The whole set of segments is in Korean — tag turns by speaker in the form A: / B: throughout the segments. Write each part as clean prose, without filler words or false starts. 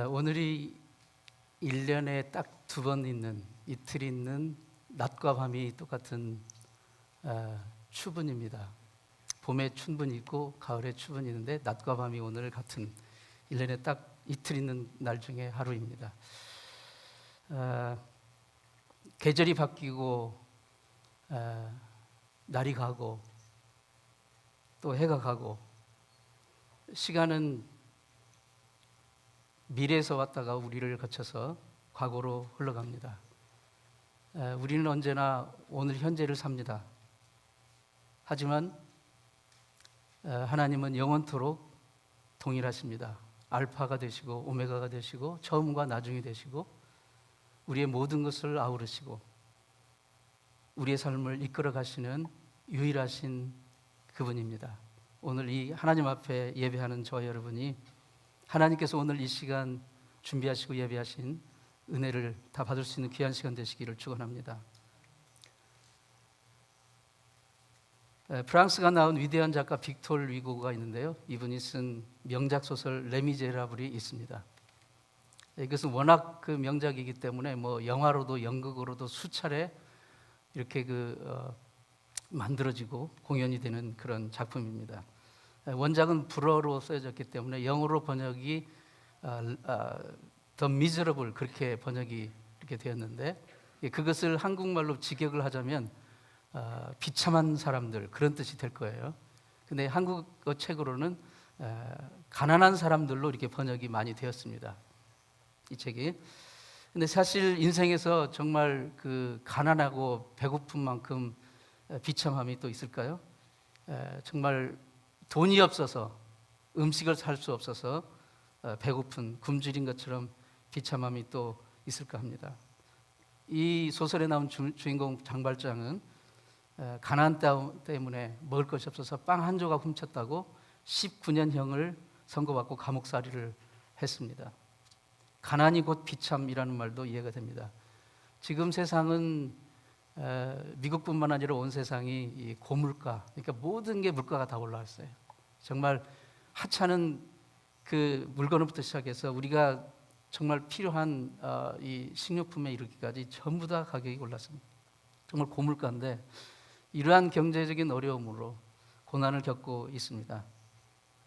A: 오늘이 1년에 딱 2번 있는, 이틀 있는 낮과 밤이 똑같은 추분입니다. 봄에 추분이 있고 가을에 추분이 있는데 낮과 밤이 오늘 같은 1년에 딱 이틀 있는 날 중에 하루입니다. 계절이 바뀌고 날이 가고 또 해가 가고 시간은 미래에서 왔다가 우리를 거쳐서 과거로 흘러갑니다. 우리는 언제나 오늘 현재를 삽니다. 하지만 하나님은 영원토록 동일하십니다. 알파가 되시고 오메가가 되시고 처음과 나중이 되시고 우리의 모든 것을 아우르시고 우리의 삶을 이끌어 가시는 유일하신 그분입니다. 오늘 이 하나님 앞에 예배하는 저와 여러분이 하나님께서 오늘 이 시간 준비하시고 예배하신 은혜를 다 받을 수 있는 귀한 시간 되시기를 축원합니다. 프랑스가 나온 위대한 작가 빅톨 위고가 있는데요. 이분이 쓴 명작 소설 레미제라블이 있습니다. 이것은 워낙 그 명작이기 때문에 뭐 영화로도 연극으로도 수차례 이렇게 만들어지고 공연이 되는 그런 작품입니다. 원작은 불어로 쓰여졌기 때문에 영어로 번역이 The Miserable 그렇게 번역이 이렇게 되었는데 그것을 한국말로 직역을 하자면 비참한 사람들 그런 뜻이 될 거예요. 근데 한국어 책으로는 가난한 사람들로 이렇게 번역이 많이 되었습니다. 이 책이. 근데 사실 인생에서 정말 그 가난하고 배고픈 만큼 비참함이 또 있을까요? 정말 돈이 없어서 음식을 살 수 없어서 배고픈 굶주린 것처럼 비참함이 또 있을까 합니다. 이 소설에 나온 주인공 장발장은 가난 때문에 먹을 것이 없어서 빵 한 조각 훔쳤다고 19년형을 선고받고 감옥살이를 했습니다. 가난이 곧 비참이라는 말도 이해가 됩니다. 지금 세상은 미국뿐만 아니라 온 세상이 이 고물가, 그러니까 모든 게 물가가 다 올라왔어요. 정말 하찮은 그 물건부터 시작해서 우리가 정말 필요한 이 식료품에 이르기까지 전부 다 가격이 올랐습니다. 정말 고물가인데 이러한 경제적인 어려움으로 고난을 겪고 있습니다.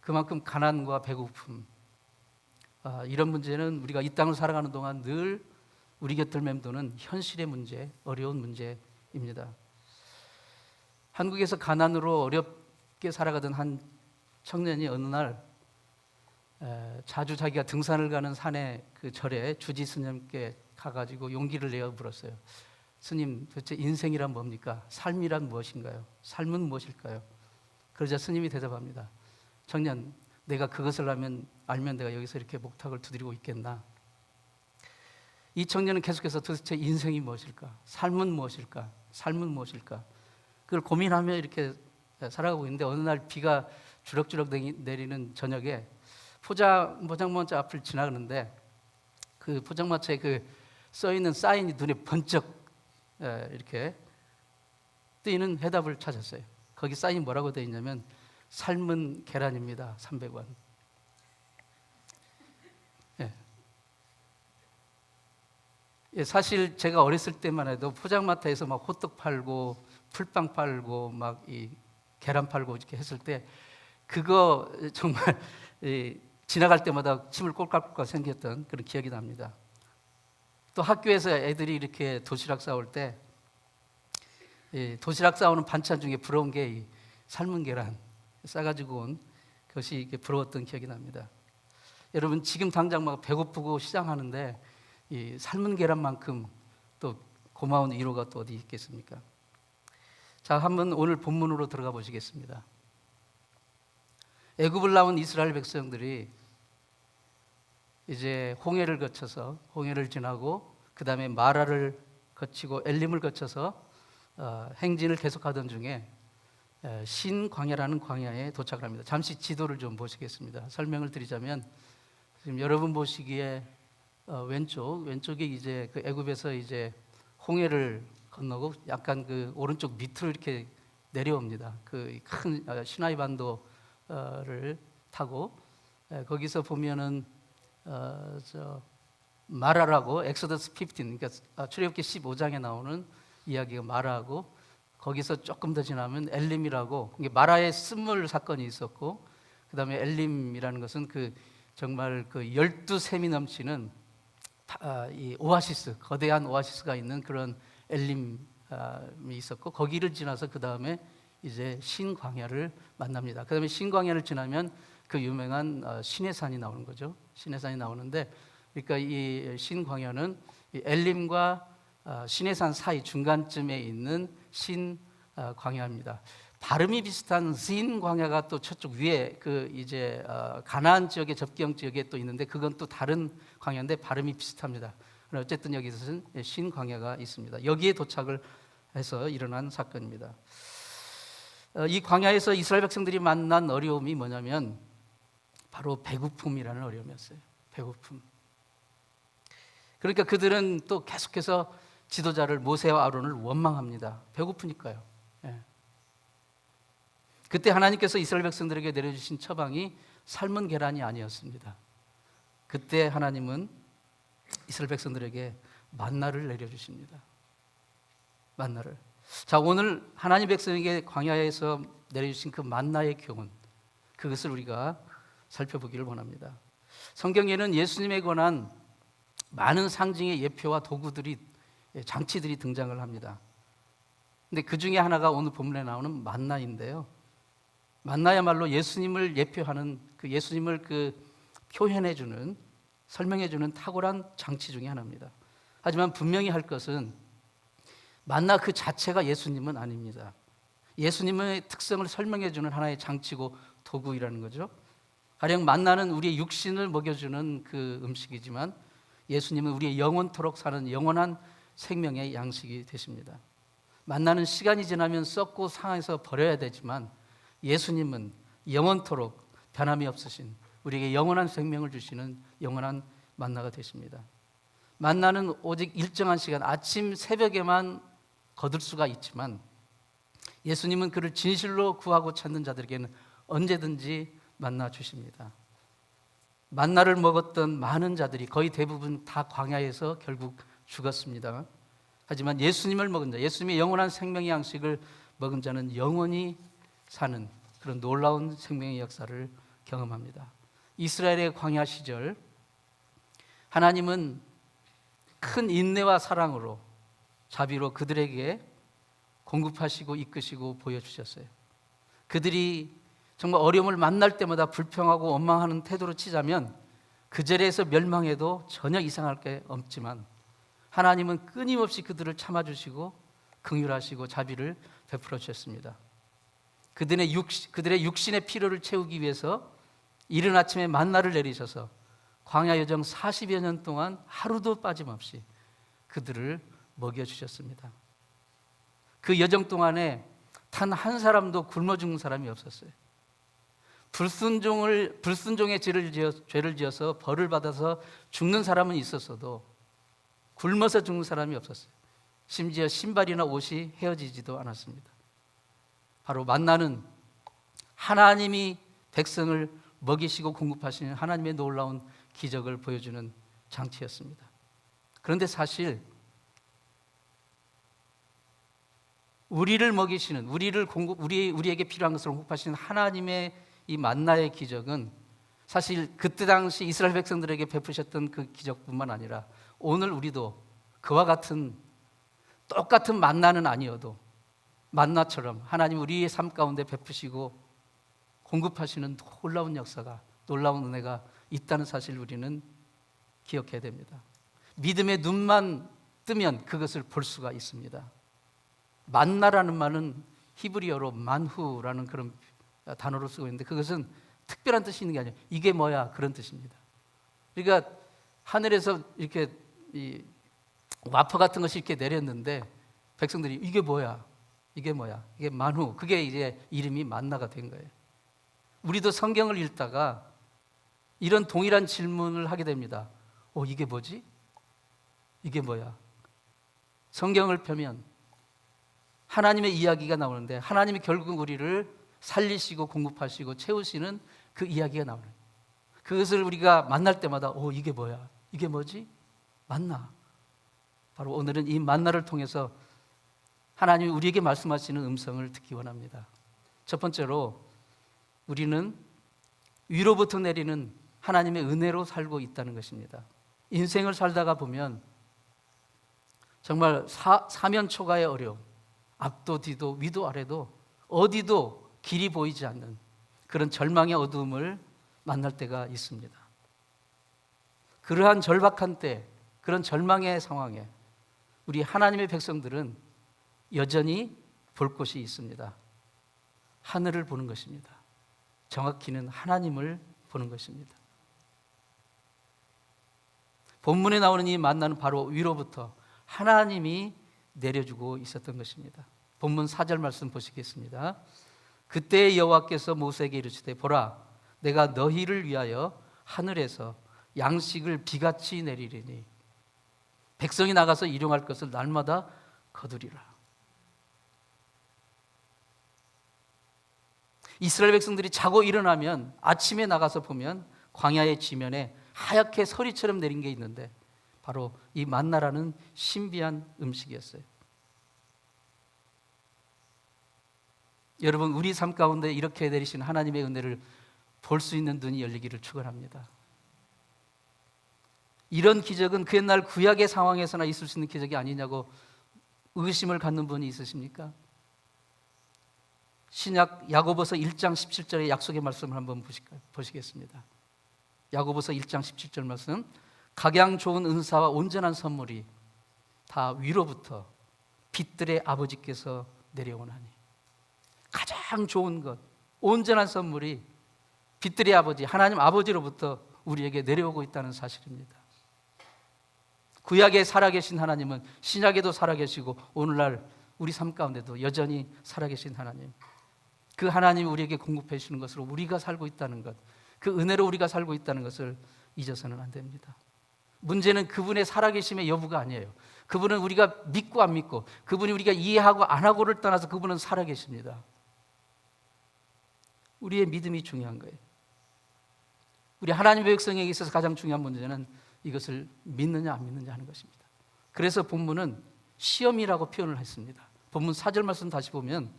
A: 그만큼 가난과 배고픔, 이런 문제는 우리가 이 땅을 살아가는 동안 늘 우리 곁을 맴도는 현실의 문제, 어려운 문제입니다. 한국에서 가난으로 어렵게 살아가던 한 청년이 어느 날 자주 자기가 등산을 가는 산의 그 절에 주지 스님께 가가지고 용기를 내어 물었어요. 스님, 도대체 인생이란 뭡니까? 삶이란 무엇인가요? 삶은 무엇일까요? 그러자 스님이 대답합니다. 청년, 내가 그것을 알면 내가 여기서 이렇게 목탁을 두드리고 있겠나? 이 청년은 계속해서 도대체 인생이 무엇일까? 삶은 무엇일까? 삶은 무엇일까? 그걸 고민하며 이렇게 살아가고 있는데 어느 날 비가 주럭주럭 내리는 저녁에 포장마차 앞을 지나가는데 그 포장마차에 그 써있는 사인이 눈에 번쩍 이렇게 뜨이는 해답을 찾았어요. 거기 사인이 뭐라고 되어 있냐면 삶은 계란입니다. 300원. 사실 제가 어렸을 때만 해도 포장마차에서 막 호떡 팔고 풀빵 팔고 막 이 계란 팔고 이렇게 했을 때 그거 정말 지나갈 때마다 침을 꼴깍꼴깍 생겼던 그런 기억이 납니다. 또 학교에서 애들이 이렇게 도시락 싸올 때 도시락 싸오는 반찬 중에 부러운 게 삶은 계란 싸가지고 온 그것이 부러웠던 기억이 납니다. 여러분 지금 당장 막 배고프고 시장하는데 이 삶은 계란만큼 또 고마운 위로가 또 어디 있겠습니까? 자, 한번 오늘 본문으로 들어가 보시겠습니다. 애굽을 나온 이스라엘 백성들이 이제 홍해를 거쳐서 홍해를 지나고 그 다음에 마라를 거치고 엘림을 거쳐서 행진을 계속하던 중에 신광야라는 광야에 도착을 합니다. 잠시 지도를 좀 보시겠습니다. 설명을 드리자면 지금 여러분 보시기에 왼쪽에 이제 그 애굽에서 이제 홍해를 건너고 약간 그 오른쪽 밑으로 이렇게 내려옵니다. 그 큰 시나이 반도를 타고 거기서 보면은 마라라고 엑소더스 15, 그러니까 출애굽기 15장에 나오는 이야기가 마라하고 거기서 조금 더 지나면 엘림이라고 이게 마라의 쓴물 사건이 있었고 그다음에 엘림이라는 것은 그 정말 그 12샘이 넘치는 이 오아시스 거대한 오아시스가 있는 그런 엘림이 있었고 거기를 지나서 그 다음에 이제 신광야를 만납니다. 그 다음에 신광야를 지나면 그 유명한 시내산이 나오는 거죠. 시내산이 나오는데 그러니까 이 신광야는 이 엘림과 시내산 사이 중간쯤에 있는 신광야입니다. 발음이 비슷한 진 광야가 또 저쪽 위에 그 이제 가나안 지역의 접경 지역에 또 있는데 그건 또 다른 광야인데 발음이 비슷합니다. 어쨌든 여기서는 신 광야가 있습니다. 여기에 도착을 해서 일어난 사건입니다. 이 광야에서 이스라엘 백성들이 만난 어려움이 뭐냐면 바로 배고픔이라는 어려움이었어요. 배고픔. 그러니까 그들은 또 계속해서 지도자를 모세와 아론을 원망합니다. 배고프니까요. 예. 그때 하나님께서 이스라엘 백성들에게 내려주신 처방이 삶은 계란이 아니었습니다. 그때 하나님은 이스라엘 백성들에게 만나를 내려주십니다. 만나를. 자, 오늘 하나님 백성에게 광야에서 내려주신 그 만나의 교훈, 그것을 우리가 살펴보기를 원합니다. 성경에는 예수님에 관한 많은 상징의 예표와 도구들이 장치들이 등장을 합니다. 근데 그 중에 하나가 오늘 본문에 나오는 만나인데요. 만나야말로 예수님을 예표하는 그 예수님을 그 표현해주는 설명해주는 탁월한 장치 중에 하나입니다. 하지만 분명히 할 것은 만나 그 자체가 예수님은 아닙니다. 예수님의 특성을 설명해주는 하나의 장치고 도구이라는 거죠. 가령 만나는 우리의 육신을 먹여주는 그 음식이지만 예수님은 우리의 영원토록 사는 영원한 생명의 양식이 되십니다. 만나는 시간이 지나면 썩고 상해서 버려야 되지만 예수님은 영원토록 변함이 없으신 우리에게 영원한 생명을 주시는 영원한 만나가 되십니다. 만나는 오직 일정한 시간 아침 새벽에만 거둘 수가 있지만 예수님은 그를 진실로 구하고 찾는 자들에게는 언제든지 만나 주십니다. 만나를 먹었던 많은 자들이 거의 대부분 다 광야에서 결국 죽었습니다. 하지만 예수님을 먹은 자, 예수님의 영원한 생명의 양식을 먹은 자는 영원히 사는 그런 놀라운 생명의 역사를 경험합니다. 이스라엘의 광야 시절 하나님은 큰 인내와 사랑으로 자비로 그들에게 공급하시고 이끄시고 보여주셨어요. 그들이 정말 어려움을 만날 때마다 불평하고 원망하는 태도로 치자면 그 자리에서 멸망해도 전혀 이상할 게 없지만 하나님은 끊임없이 그들을 참아주시고 긍휼하시고 자비를 베풀어 주셨습니다. 그들의 육신의 필요를 채우기 위해서 이른 아침에 만나를 내리셔서 광야 여정 40여 년 동안 하루도 빠짐없이 그들을 먹여주셨습니다. 그 여정 동안에 단 한 사람도 굶어 죽는 사람이 없었어요. 불순종의 죄를 지어서 벌을 받아서 죽는 사람은 있었어도 굶어서 죽는 사람이 없었어요. 심지어 신발이나 옷이 헤어지지도 않았습니다. 바로 만나는 하나님이 백성을 먹이시고 공급하시는 하나님의 놀라운 기적을 보여주는 장치였습니다. 그런데 사실 우리를 먹이시는 우리에게 필요한 것을 공급하시는 하나님의 이 만나의 기적은 사실 그때 당시 이스라엘 백성들에게 베푸셨던 그 기적뿐만 아니라 오늘 우리도 그와 같은 똑같은 만나는 아니어도 만나처럼 하나님 우리의 삶 가운데 베푸시고 공급하시는 놀라운 역사가 놀라운 은혜가 있다는 사실을 우리는 기억해야 됩니다. 믿음의 눈만 뜨면 그것을 볼 수가 있습니다. 만나라는 말은 히브리어로 만후라는 그런 단어로 쓰고 있는데 그것은 특별한 뜻이 있는 게 아니에요. 이게 뭐야 그런 뜻입니다. 그러니까 하늘에서 이렇게 이 와퍼 같은 것이 이렇게 내렸는데 백성들이 이게 뭐야? 이게 만후. 그게 이제 이름이 만나가 된 거예요. 우리도 성경을 읽다가 이런 동일한 질문을 하게 됩니다. 이게 뭐지? 이게 뭐야? 성경을 펴면 하나님의 이야기가 나오는데 하나님이 결국 우리를 살리시고 공급하시고 채우시는 그 이야기가 나오는 거예요. 그것을 우리가 만날 때마다 이게 뭐야? 이게 뭐지? 만나. 바로 오늘은 이 만나를 통해서 하나님이 우리에게 말씀하시는 음성을 듣기 원합니다. 첫 번째로 우리는 위로부터 내리는 하나님의 은혜로 살고 있다는 것입니다. 인생을 살다가 보면 정말 사면초가의 어려움, 앞도 뒤도 위도 아래도 어디도 길이 보이지 않는 그런 절망의 어두움을 만날 때가 있습니다. 그러한 절박한 때, 그런 절망의 상황에 우리 하나님의 백성들은 여전히 볼 곳이 있습니다. 하늘을 보는 것입니다. 정확히는 하나님을 보는 것입니다. 본문에 나오는 이 만나는 바로 위로부터 하나님이 내려주고 있었던 것입니다. 본문 4절 말씀 보시겠습니다. 그때 여호와께서 모세에게 이르시되 보라 내가 너희를 위하여 하늘에서 양식을 비같이 내리리니 백성이 나가서 일용할 것을 날마다 거두리라. 이스라엘 백성들이 자고 일어나면 아침에 나가서 보면 광야의 지면에 하얗게 서리처럼 내린 게 있는데 바로 이 만나라는 신비한 음식이었어요. 여러분, 우리 삶 가운데 이렇게 내리신 하나님의 은혜를 볼 수 있는 눈이 열리기를 축원합니다. 이런 기적은 그 옛날 구약의 상황에서나 있을 수 있는 기적이 아니냐고 의심을 갖는 분이 있으십니까? 신약 야고보서 1장 17절의 약속의 말씀을 한번 보시겠습니다. 야고보서 1장 17절 말씀, 각양 좋은 은사와 온전한 선물이 다 위로부터 빛들의 아버지께서 내려오나니. 가장 좋은 것, 온전한 선물이 빛들의 아버지 하나님 아버지로부터 우리에게 내려오고 있다는 사실입니다. 구약에 살아계신 하나님은 신약에도 살아계시고 오늘날 우리 삶 가운데도 여전히 살아계신 하나님, 그 하나님이 우리에게 공급해 주시는 것으로 우리가 살고 있다는 것, 그 은혜로 우리가 살고 있다는 것을 잊어서는 안 됩니다. 문제는 그분의 살아계심의 여부가 아니에요. 그분은 우리가 믿고 안 믿고, 그분이 우리가 이해하고 안 하고를 떠나서 그분은 살아계십니다. 우리의 믿음이 중요한 거예요. 우리 하나님의 백성에게 있어서 가장 중요한 문제는 이것을 믿느냐 안 믿느냐 하는 것입니다. 그래서 본문은 시험이라고 표현을 했습니다. 본문 4절 말씀 다시 보면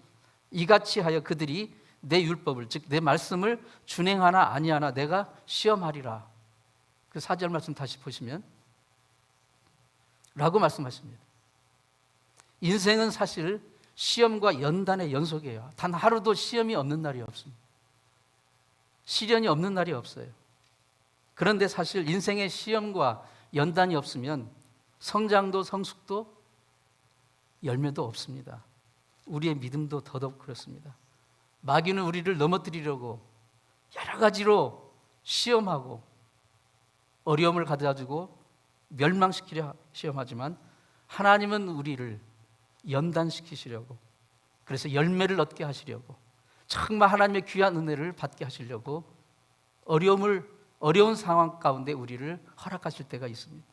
A: 이같이 하여 그들이 내 율법을, 즉 내 말씀을 준행하나 아니하나 내가 시험하리라. 그 4절 말씀 다시 보시면 라고 말씀하십니다. 인생은 사실 시험과 연단의 연속이에요. 단 하루도 시험이 없는 날이 없습니다. 시련이 없는 날이 없어요. 그런데 사실 인생의 시험과 연단이 없으면 성장도 성숙도 열매도 없습니다. 우리의 믿음도 더더욱 그렇습니다. 마귀는 우리를 넘어뜨리려고 여러 가지로 시험하고 어려움을 가져가지고 멸망시키려 시험하지만 하나님은 우리를 연단시키시려고, 그래서 열매를 얻게 하시려고, 정말 하나님의 귀한 은혜를 받게 하시려고 어려운 상황 가운데 우리를 허락하실 때가 있습니다.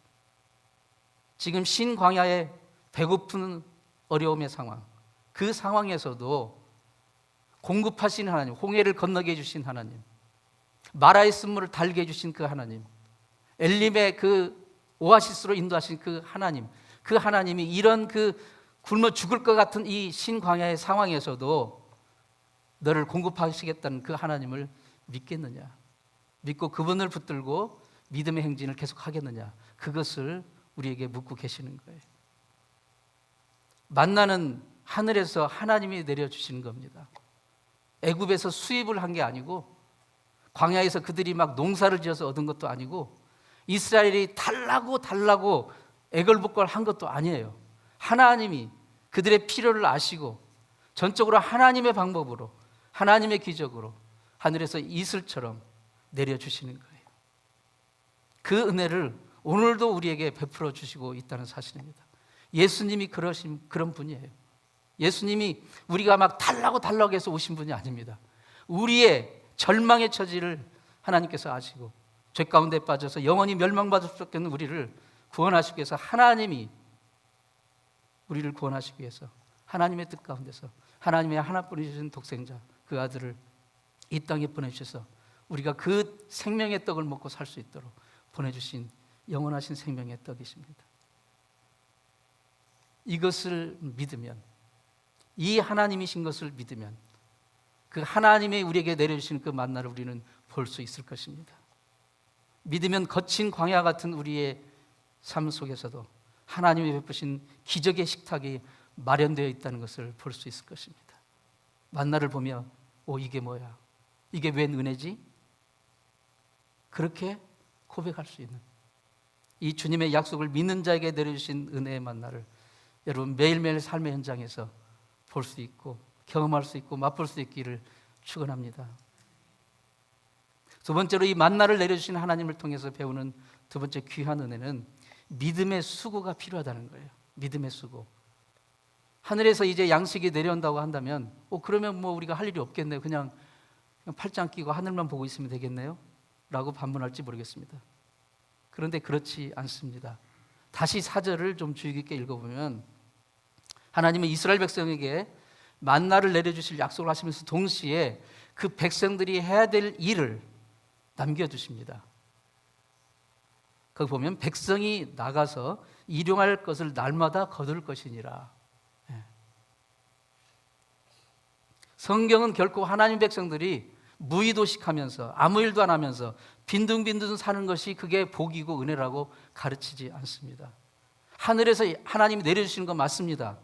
A: 지금 신광야의 배고픈 어려움의 상황, 그 상황에서도 공급하신 하나님, 홍해를 건너게 해주신 하나님, 마라의 쓴물을 달게 해주신 그 하나님, 엘림의 그 오아시스로 인도하신 그 하나님, 그 하나님이 이런 그 굶어 죽을 것 같은 이 신광야의 상황에서도 너를 공급하시겠다는 그 하나님을 믿겠느냐, 믿고 그분을 붙들고 믿음의 행진을 계속 하겠느냐, 그것을 우리에게 묻고 계시는 거예요. 만나는 하늘에서 하나님이 내려주시는 겁니다. 애굽에서 수입을 한 게 아니고, 광야에서 그들이 막 농사를 지어서 얻은 것도 아니고, 이스라엘이 달라고 애걸복걸 한 것도 아니에요. 하나님이 그들의 필요를 아시고 전적으로 하나님의 방법으로, 하나님의 기적으로 하늘에서 이슬처럼 내려주시는 거예요. 그 은혜를 오늘도 우리에게 베풀어 주시고 있다는 사실입니다. 예수님이 그런 분이에요. 예수님이 우리가 막 달라고 해서 오신 분이 아닙니다. 우리의 절망의 처지를 하나님께서 아시고 죄 가운데 빠져서 영원히 멸망받을 수 없는 우리를 구원하시기 위해서, 하나님이 우리를 구원하시기 위해서 하나님의 뜻 가운데서 하나님의 하나뿐이신 독생자 그 아들을 이 땅에 보내주셔서 우리가 그 생명의 떡을 먹고 살 수 있도록 보내주신 영원하신 생명의 떡이십니다. 이것을 믿으면, 이 하나님이신 것을 믿으면 그 하나님의 우리에게 내려주시는 그 만나를 우리는 볼 수 있을 것입니다. 믿으면 거친 광야 같은 우리의 삶 속에서도 하나님이 베푸신 기적의 식탁이 마련되어 있다는 것을 볼 수 있을 것입니다. 만나를 보며 이게 뭐야? 이게 웬 은혜지? 그렇게 고백할 수 있는 이 주님의 약속을 믿는 자에게 내려주신 은혜의 만나를 여러분 매일매일 삶의 현장에서 볼 수 있고 경험할 수 있고 맛볼 수 있기를 축원합니다. 두 번째로 이 만나를 내려주신 하나님을 통해서 배우는 두 번째 귀한 은혜는 믿음의 수고가 필요하다는 거예요. 믿음의 수고. 하늘에서 이제 양식이 내려온다고 한다면 그러면 뭐 우리가 할 일이 없겠네요. 그냥 팔짱 끼고 하늘만 보고 있으면 되겠네요 라고 반문할지 모르겠습니다. 그런데 그렇지 않습니다. 다시 4절을 좀 주의 깊게 읽어보면 하나님은 이스라엘 백성에게 만나를 내려주실 약속을 하시면서 동시에 그 백성들이 해야 될 일을 남겨두십니다. 거기 보면 백성이 나가서 일용할 것을 날마다 거둘 것이니라. 성경은 결코 하나님 백성들이 무의도식하면서 아무 일도 안 하면서 빈둥빈둥 사는 것이 그게 복이고 은혜라고 가르치지 않습니다. 하늘에서 하나님이 내려주시는 건 맞습니다.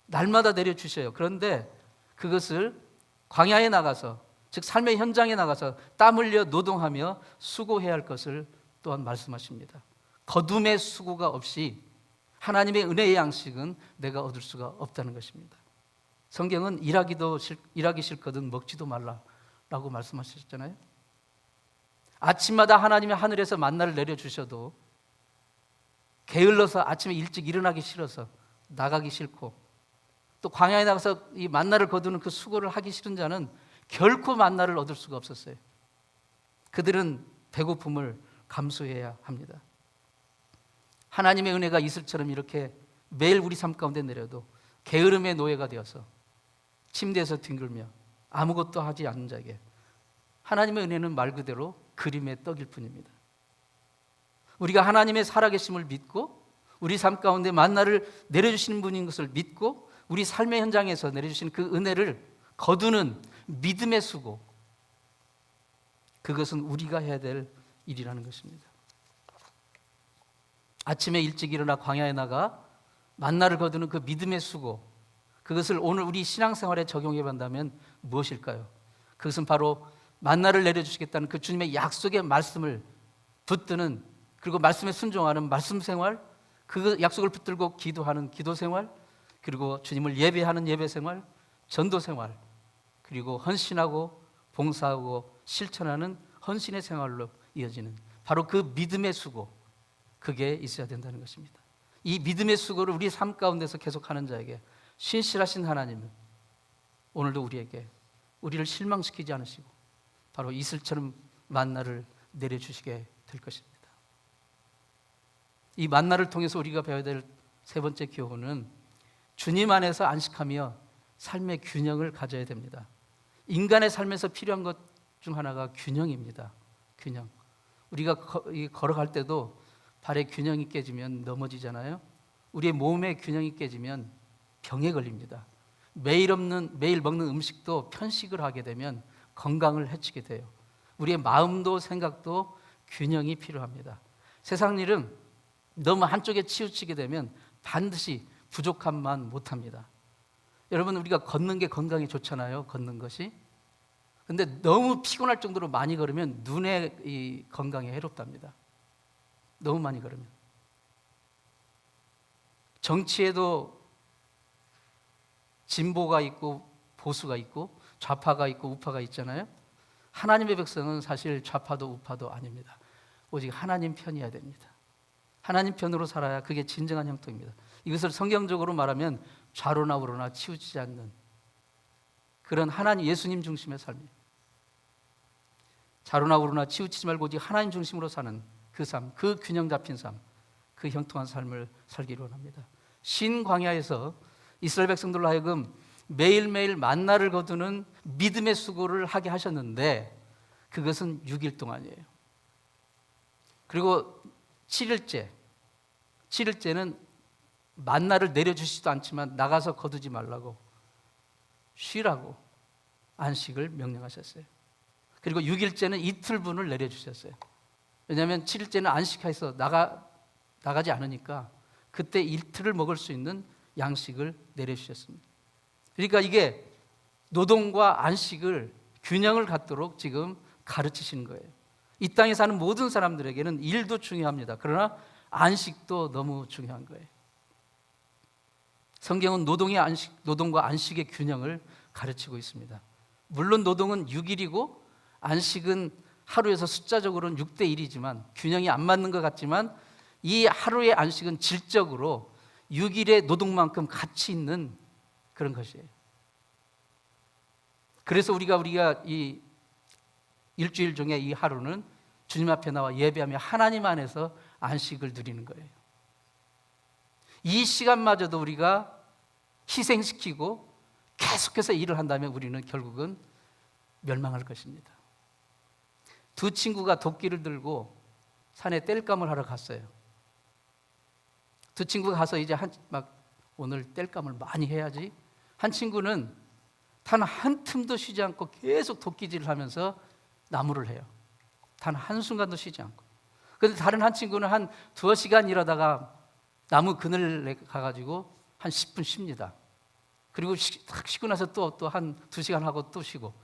A: 날마다 내려주셔요. 그런데 그것을 광야에 나가서, 즉 삶의 현장에 나가서 땀 흘려 노동하며 수고해야 할 것을 또한 말씀하십니다. 거둠의 수고가 없이 하나님의 은혜의 양식은 내가 얻을 수가 없다는 것입니다. 성경은 일하기 싫거든 먹지도 말라라고 말씀하셨잖아요. 아침마다 하나님이 하늘에서 만나를 내려주셔도 게을러서 아침에 일찍 일어나기 싫어서 나가기 싫고 또 광야에 나가서 이 만나를 거두는 그 수고를 하기 싫은 자는 결코 만나를 얻을 수가 없었어요. 그들은 배고픔을 감수해야 합니다. 하나님의 은혜가 이슬처럼 이렇게 매일 우리 삶 가운데 내려도 게으름의 노예가 되어서 침대에서 뒹굴며 아무것도 하지 않는 자에게 하나님의 은혜는 말 그대로 그림의 떡일 뿐입니다. 우리가 하나님의 살아계심을 믿고 우리 삶 가운데 만나를 내려주시는 분인 것을 믿고 우리 삶의 현장에서 내려주시는 그 은혜를 거두는 믿음의 수고, 그것은 우리가 해야 될 일이라는 것입니다. 아침에 일찍 일어나 광야에 나가 만나를 거두는 그 믿음의 수고, 그것을 오늘 우리 신앙생활에 적용해 본다면 무엇일까요? 그것은 바로 만나를 내려주시겠다는 그 주님의 약속의 말씀을 붙드는, 그리고 말씀에 순종하는 말씀 생활, 그 약속을 붙들고 기도하는 기도 생활, 그리고 주님을 예배하는 예배 생활, 전도 생활, 그리고 헌신하고 봉사하고 실천하는 헌신의 생활로 이어지는 바로 그 믿음의 수고, 그게 있어야 된다는 것입니다. 이 믿음의 수고를 우리 삶 가운데서 계속하는 자에게 신실하신 하나님은 오늘도 우리를 실망시키지 않으시고 바로 이슬처럼 만나를 내려주시게 될 것입니다. 이 만나를 통해서 우리가 배워야 될 세 번째 교훈은 주님 안에서 안식하며 삶의 균형을 가져야 됩니다. 인간의 삶에서 필요한 것 중 하나가 균형입니다. 균형. 우리가 걸어갈 때도 발의 균형이 깨지면 넘어지잖아요. 우리의 몸의 균형이 깨지면 병에 걸립니다. 매일 먹는 음식도 편식을 하게 되면 건강을 해치게 돼요. 우리의 마음도 생각도 균형이 필요합니다. 세상 일은 너무 한쪽에 치우치게 되면 반드시 부족함만 못합니다. 여러분, 우리가 걷는 게 건강에 좋잖아요. 걷는 것이. 근데 너무 피곤할 정도로 많이 걸으면 눈의 이 건강에 해롭답니다. 너무 많이 걸으면. 정치에도 진보가 있고 보수가 있고 좌파가 있고 우파가 있잖아요. 하나님의 백성은 사실 좌파도 우파도 아닙니다. 오직 하나님 편이어야 됩니다. 하나님 편으로 살아야 그게 진정한 형통입니다. 이것을 성경적으로 말하면 좌로나 우로나 치우치지 않는 그런 하나님, 예수님 중심의 삶이에요. 좌로나 우로나 치우치지 말고 오직 하나님 중심으로 사는 그 삶, 그 균형 잡힌 삶, 그 형통한 삶을 살기를 원합니다. 신광야에서 이스라엘 백성들로 하여금 매일매일 만나를 거두는 믿음의 수고를 하게 하셨는데 그것은 6일 동안이에요. 그리고 7일째는 만나를 내려주시지도 않지만 나가서 거두지 말라고 쉬라고 안식을 명령하셨어요. 그리고 6일째는 이틀분을 내려주셨어요. 왜냐하면 7일째는 안식해서 나가지 않으니까 그때 이틀을 먹을 수 있는 양식을 내려주셨습니다. 그러니까 이게 노동과 안식을 균형을 갖도록 지금 가르치시는 거예요. 이 땅에 사는 모든 사람들에게는 일도 중요합니다. 그러나 안식도 너무 중요한 거예요. 성경은 노동과 안식의 균형을 가르치고 있습니다. 물론 노동은 6일이고 안식은 하루에서 숫자적으로는 6대 1이지만 균형이 안 맞는 것 같지만 이 하루의 안식은 질적으로 6일의 노동만큼 가치 있는 그런 것이에요. 그래서 우리가 이 일주일 중에 이 하루는 주님 앞에 나와 예배하며 하나님 안에서 안식을 누리는 거예요. 이 시간마저도 우리가 희생시키고 계속해서 일을 한다면 우리는 결국은 멸망할 것입니다. 두 친구가 도끼를 들고 산에 땔감을 하러 갔어요. 두 친구가 가서 이제 오늘 땔감을 많이 해야지. 한 친구는 단 한 틈도 쉬지 않고 계속 도끼질을 하면서 나무를 해요. 단 한순간도 쉬지 않고. 그런데 다른 한 친구는 한 2시간 일하다가 나무 그늘에 가가지고 한 10분 쉽니다. 그리고 딱 쉬고 나서 또 한 2시간 하고 또 쉬고.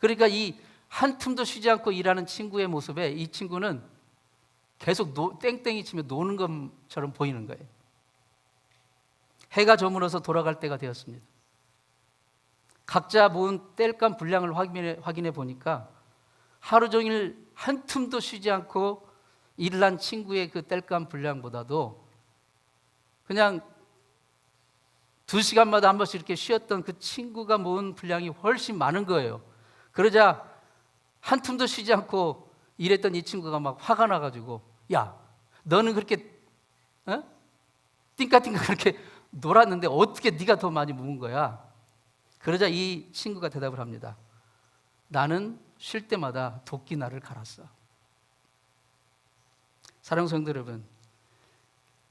A: 그러니까 이 한 틈도 쉬지 않고 일하는 친구의 모습에 이 친구는 계속 땡땡이 치며 노는 것처럼 보이는 거예요. 해가 저물어서 돌아갈 때가 되었습니다. 각자 모은 땔감 분량을 확인해 보니까 하루 종일 한 틈도 쉬지 않고 일을 한 친구의 그 땔감 분량보다도 그냥 2시간마다 한 번씩 이렇게 쉬었던 그 친구가 모은 분량이 훨씬 많은 거예요. 그러자 한 틈도 쉬지 않고 일했던 이 친구가 막 화가 나가지고, 야, 너는 그렇게 띵까띵까 그렇게 놀았는데 어떻게 네가 더 많이 모은 거야? 그러자 이 친구가 대답을 합니다. 나는 쉴 때마다 도끼날을 갈았어. 사랑하는 성도 여러분,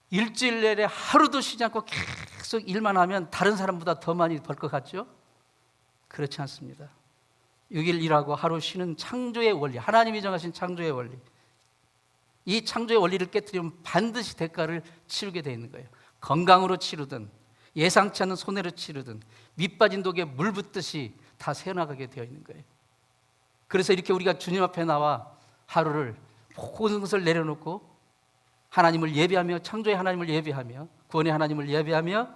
A: 일주일 내내 하루도 쉬지 않고 계속 일만 하면 다른 사람보다 더 많이 벌 것 같죠? 그렇지 않습니다. 6일 일하고 하루 쉬는 창조의 원리, 하나님이 정하신 창조의 원리, 이 창조의 원리를 깨뜨리면 반드시 대가를 치르게 되어 있는 거예요. 건강으로 치르든 예상치 않은 손해로 치르든 밑빠진 독에 물 붓듯이 다 새어나가게 되어 있는 거예요. 그래서 이렇게 우리가 주님 앞에 나와 하루를 모든 것을 내려놓고 하나님을 예배하며, 창조의 하나님을 예배하며, 구원의 하나님을 예배하며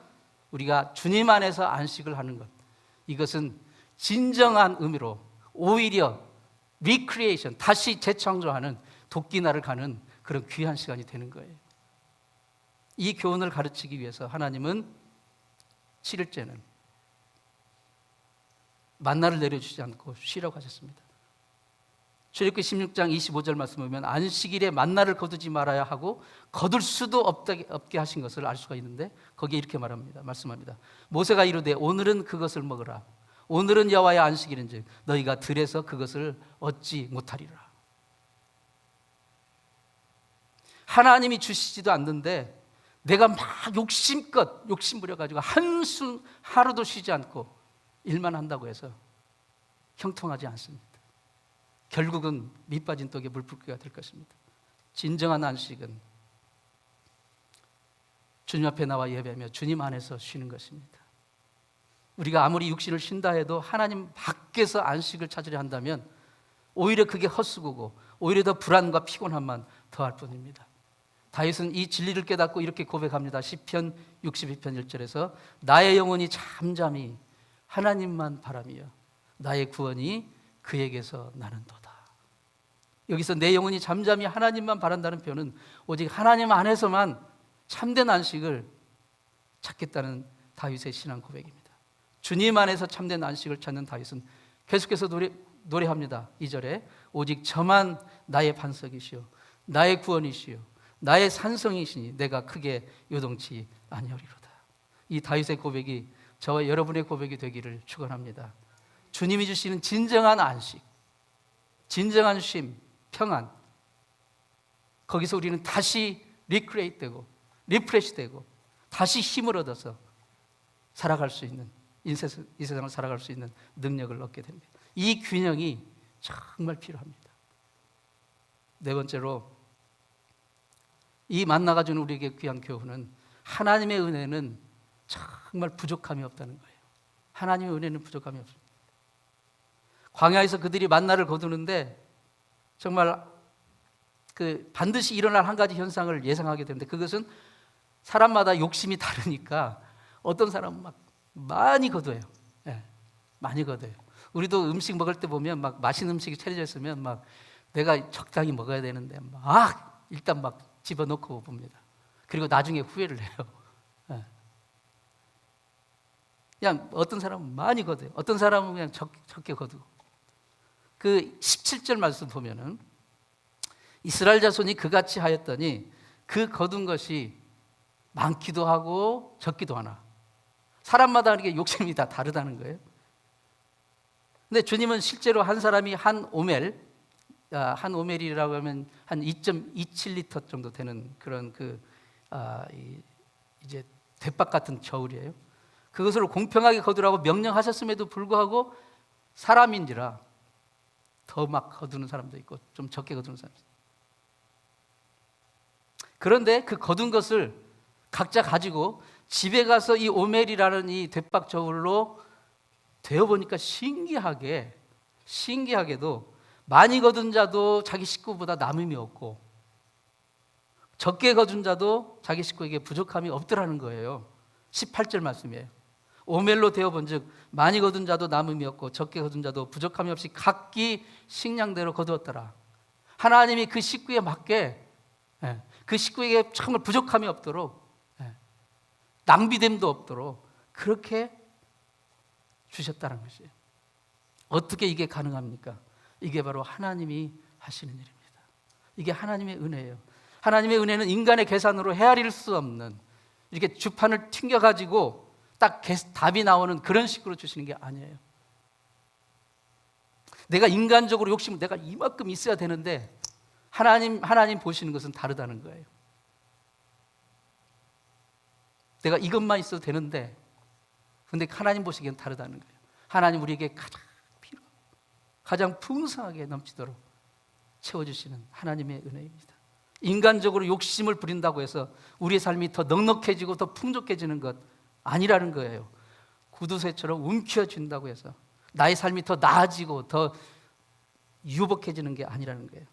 A: 우리가 주님 안에서 안식을 하는 것, 이것은 진정한 의미로 오히려 리크리에이션, 다시 재창조하는 도끼날을 가는 그런 귀한 시간이 되는 거예요. 이 교훈을 가르치기 위해서 하나님은 7일째는 만나를 내려주지 않고 쉬라고 하셨습니다. 출애굽기 16장 25절 말씀 보면 안식일에 만나를 거두지 말아야 하고 거둘 수도 없게 하신 것을 알 수가 있는데 거기에 이렇게 말씀합니다. 모세가 이르되 오늘은 그것을 먹으라. 오늘은 여호와의 안식일인즉 너희가 들에서 그것을 얻지 못하리라. 하나님이 주시지도 않는데 내가 막 욕심 부려가지고 한숨 하루도 쉬지 않고 일만 한다고 해서 형통하지 않습니다. 결국은 밑빠진 독에 물붓기가 될 것입니다. 진정한 안식은 주님 앞에 나와 예배하며 주님 안에서 쉬는 것입니다. 우리가 아무리 육신을 쉰다 해도 하나님 밖에서 안식을 찾으려 한다면 오히려 그게 헛수고고 오히려 더 불안과 피곤함만 더할 뿐입니다. 다윗은 이 진리를 깨닫고 이렇게 고백합니다. 시편 62편 1절에서 나의 영혼이 잠잠히 하나님만 바라며 나의 구원이 그에게서 나는도다. 여기서 내 영혼이 잠잠히 하나님만 바란다는 표현은 오직 하나님 안에서만 참된 안식을 찾겠다는 다윗의 신앙 고백입니다. 주님 안에서 참된 안식을 찾는 다윗은 계속해서 노래합니다. 2절에 오직 저만 나의 반석이시오 나의 구원이시오 나의 산성이시니 내가 크게 요동치 아니하리로다. 이 다윗의 고백이 저와 여러분의 고백이 되기를 축원합니다. 주님이 주시는 진정한 안식, 진정한 쉼, 평안, 거기서 우리는 다시 리크레이트 되고 리프레시 되고 다시 힘을 얻어서 살아갈 수 있는, 이 세상을 살아갈 수 있는 능력을 얻게 됩니다. 이 균형이 정말 필요합니다. 네 번째로, 이 만나가 주는 우리에게 귀한 교훈은 하나님의 은혜는 정말 부족함이 없다는 거예요. 하나님의 은혜는 부족함이 없습니다. 광야에서 그들이 만나를 거두는데 정말 반드시 일어날 한 가지 현상을 예상하게 되는데, 그것은 사람마다 욕심이 다르니까 어떤 사람은 막 많이 거둬요. 네, 많이 거둬요. 우리도 음식 먹을 때 보면 막 맛있는 음식이 차려져 있으면 막 내가 적당히 먹어야 되는데 막 일단 막 집어넣고 봅니다. 그리고 나중에 후회를 해요. 네. 그냥 어떤 사람은 많이 거둬요. 어떤 사람은 그냥 적게 거두고. 그 17절 말씀 보면은 이스라엘 자손이 그같이 하였더니 그 거둔 것이 많기도 하고 적기도 하나. 사람마다 이렇게 욕심이 다 다르다는 거예요. 근데 주님은 실제로 한 사람이 한 오멜이라고 하면 한 2.27리터 정도 되는 그런 이제 대박 같은 저울이에요. 그것을 공평하게 거두라고 명령하셨음에도 불구하고 사람인지라 더 막 거두는 사람도 있고 좀 적게 거두는 사람도 있고. 그런데 그 거둔 것을 각자 가지고 집에 가서 이 오멜이라는 이 대박 저울로 되어보니까 신기하게도 많이 거둔 자도 자기 식구보다 남음이 없고 적게 거둔 자도 자기 식구에게 부족함이 없더라는 거예요. 18절 말씀이에요. 오멜로 되어본 즉 많이 거둔 자도 남음이 없고 적게 거둔 자도 부족함이 없이 각기 식량대로 거두었더라. 하나님이 그 식구에 맞게, 그 식구에게 정말 부족함이 없도록, 낭비됨도 없도록 그렇게 주셨다는 것이에요. 어떻게 이게 가능합니까? 이게 바로 하나님이 하시는 일입니다. 이게 하나님의 은혜예요. 하나님의 은혜는 인간의 계산으로 헤아릴 수 없는, 이렇게 주판을 튕겨가지고 딱 답이 나오는 그런 식으로 주시는 게 아니에요. 내가 인간적으로 욕심을 내가 이만큼 있어야 되는데 하나님 보시는 것은 다르다는 거예요. 내가 이것만 있어도 되는데 근데 하나님 보시기엔 다르다는 거예요. 하나님 우리에게 가장 풍성하게 넘치도록 채워주시는 하나님의 은혜입니다. 인간적으로 욕심을 부린다고 해서 우리의 삶이 더 넉넉해지고 더 풍족해지는 것 아니라는 거예요. 구두쇠처럼 움켜쥔다고 해서 나의 삶이 더 나아지고 더 유복해지는 게 아니라는 거예요.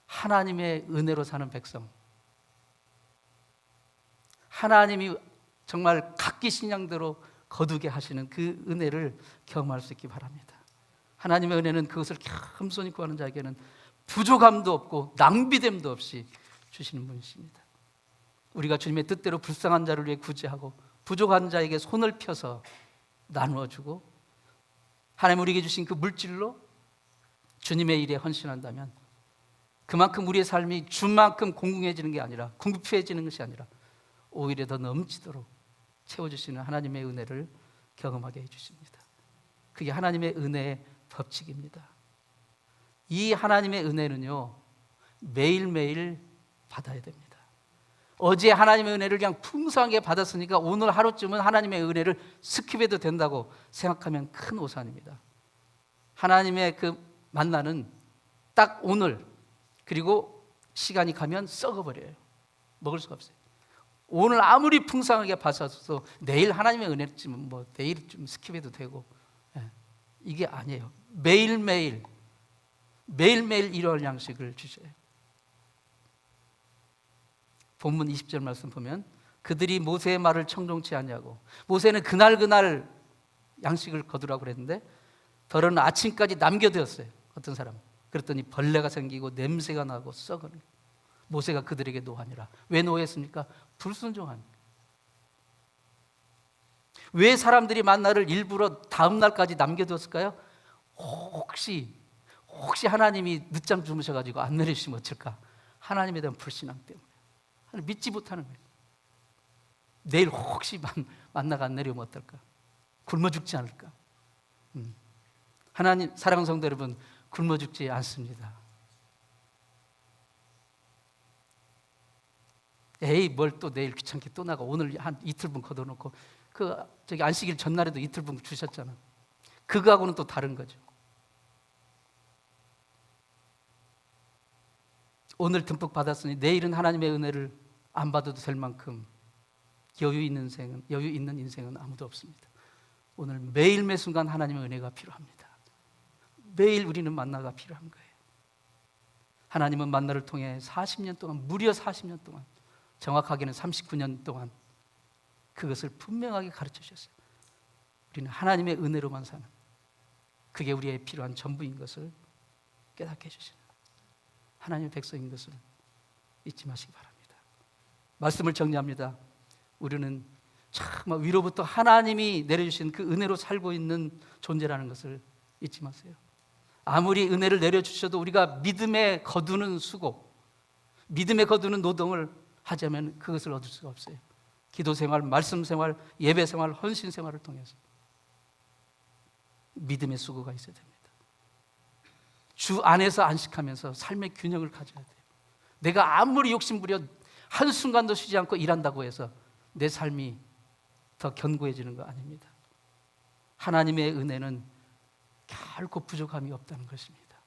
A: 하나님의 은혜로 사는 백성, 하나님이 정말 각기 신앙대로 거두게 하시는 그 은혜를 경험할 수 있기 바랍니다. 하나님의 은혜는 그것을 겸손히 구하는 자에게는 부족함도 없고 낭비됨도 없이 주시는 분이십니다. 우리가 주님의 뜻대로 불쌍한 자를 위해 구제하고 부족한 자에게 손을 펴서 나누어주고 하나님 우리에게 주신 그 물질로 주님의 일에 헌신한다면 그만큼 우리의 삶이 주만큼 공공해지는 게 아니라 궁핍해지는 것이 아니라 오히려 더 넘치도록 채워주시는 하나님의 은혜를 경험하게 해주십니다. 그게 하나님의 은혜의 법칙입니다. 이 하나님의 은혜는요 매일매일 받아야 됩니다. 어제 하나님의 은혜를 그냥 풍성하게 받았으니까 오늘 하루쯤은 하나님의 은혜를 스킵해도 된다고 생각하면 큰 오산입니다. 하나님의 그 만나는 딱 오늘, 그리고 시간이 가면 썩어버려요. 먹을 수가 없어요. 오늘 아무리 풍성하게 받아서 내일 하나님의 은혜쯤은 뭐 내일 좀 스킵해도 되고, 이게 아니에요. 매일매일 이러한 양식을 주셔요. 본문 20절 말씀 보면 그들이 모세의 말을 청종치 아니하고, 모세는 그날 양식을 거두라고 그랬는데 더러는 아침까지 남겨두었어요. 어떤 사람 그랬더니 벌레가 생기고 냄새가 나고 썩은. 모세가 그들에게 노하니라. 왜 노했습니까? 불순종하니까. 왜 사람들이 만나를 일부러 다음 날까지 남겨두었을까요? 혹시 하나님이 늦잠 주무셔가지고 안 내리시면 어쩔까? 하나님에 대한 불신앙 때문에. 믿지 못하는 거예요. 내일 혹시 만나가 안 내려오면 어떨까? 굶어 죽지 않을까? 하나님, 사랑하는 성도 여러분, 굶어 죽지 않습니다. 에이, 뭘 또 내일 귀찮게 또 나가. 오늘 한 이틀분 걷어놓고 저기 안식일 전날에도 이틀분 주셨잖아. 그거하고는 또 다른 거죠. 오늘 듬뿍 받았으니 내일은 하나님의 은혜를 안 받아도 될 만큼 여유 있는 인생은 아무도 없습니다. 오늘 매일 매 순간 하나님의 은혜가 필요합니다. 매일 우리는 만나가 필요한 거예요. 하나님은 만나를 통해 40년 동안, 무려 40년 동안, 정확하게는 39년 동안 그것을 분명하게 가르쳐 주셨어요. 우리는 하나님의 은혜로만 사는, 그게 우리의 필요한 전부인 것을 깨닫게 해주시는 하나님의 백성인 것을 잊지 마시기 바랍니다. 말씀을 정리합니다. 우리는 참 위로부터 하나님이 내려주신 그 은혜로 살고 있는 존재라는 것을 잊지 마세요. 아무리 은혜를 내려주셔도 우리가 믿음에 거두는 수고, 믿음에 거두는 노동을 하자면 그것을 얻을 수가 없어요. 기도 생활, 말씀 생활, 예배 생활, 헌신 생활을 통해서 믿음의 수고가 있어야 됩니다. 주 안에서 안식하면서 삶의 균형을 가져야 돼요. 내가 아무리 욕심부려 한순간도 쉬지 않고 일한다고 해서 내 삶이 더 견고해지는 거 아닙니다. 하나님의 은혜는 결코 부족함이 없다는 것입니다.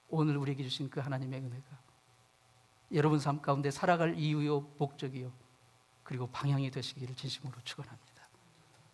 A: 오늘 우리에게 주신 그 하나님의 은혜가 여러분 삶 가운데 살아갈 이유요, 목적이요, 그리고 방향이 되시기를 진심으로 축원합니다.